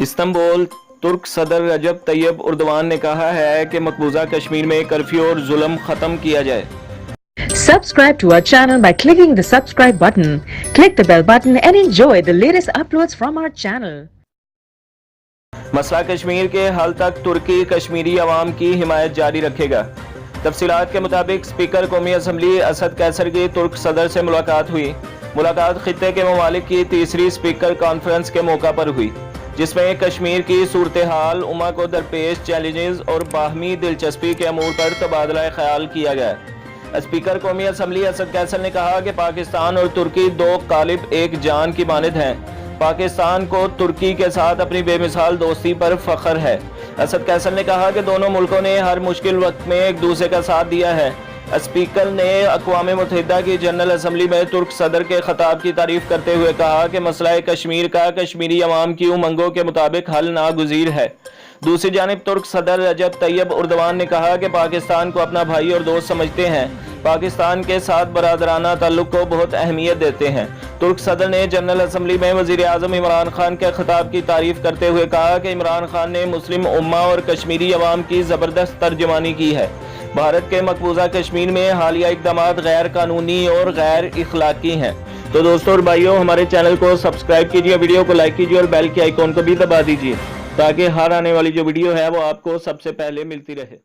Istanbul तुर्क सदर रजब Tayyab Erdogan ने कहा है कि मकबूजा कश्मीर में कर्फ्यू और जुल्म खत्म किया जाए। Subscribe to our channel by clicking the subscribe button. Click the bell button and enjoy the latest uploads from our channel. मसला कश्मीर के हल तक तुर्की कश्मीरी अवाम की हिमायत जारी रखेगा। तफसीलात के मुताबिक स्पीकर कौमी असम्बली असद कैसर की तुर्क सदर से मुलाकात हुई। मुलाकात खित्ते के ममालिक की तीसरी स्पीकर कॉन्फ्रेंस के मौका पर हुई, जिसमें कश्मीर की सूरत हाल, उमा को दरपेश चैलेंजेस और बाहमी दिलचस्पी के अमूर पर तबादला ख्याल किया गया। स्पीकर कौमी असम्बली असद कैसर ने कहा कि पाकिस्तान और तुर्की दो कालिब एक जान की मानद हैं। पाकिस्तान को तुर्की के साथ अपनी बेमिसाल दोस्ती पर फख्र है। असद कैसर ने कहा कि दोनों मुल्कों ने हर मुश्किल वक्त में एक दूसरे का साथ दिया है। स्पीकर ने अक़वाम मुत्तहिदा की जनरल असम्बली में तुर्क सदर के खिताब की तारीफ करते हुए कहा कि मसला कश्मीर का कश्मीरी अवाम की उमंगों के मुताबिक हल नागुज़ीर है। दूसरी जानिब तुर्क सदर रजब तैयब उर्दवान ने कहा कि पाकिस्तान को अपना भाई और दोस्त समझते हैं, पाकिस्तान के साथ बरादराना ताल्लुक को बहुत अहमियत देते हैं। तुर्क सदर ने जनरल असम्बली में वज़ीर आज़म इमरान खान के खिताब की तारीफ करते हुए कहा कि इमरान खान ने मुस्लिम उम्मा और कश्मीरी अवाम की ज़बरदस्त तर्जुमानी की है। भारत के मकबूजा कश्मीर में हालिया इक़दामात गैर कानूनी और गैर इखलाकी हैं। तो दोस्तों और भाइयों, हमारे चैनल को सब्सक्राइब कीजिए, वीडियो को लाइक कीजिए और बेल के आइकॉन को भी दबा दीजिए, ताकि हर आने वाली जो वीडियो है वो आपको सबसे पहले मिलती रहे।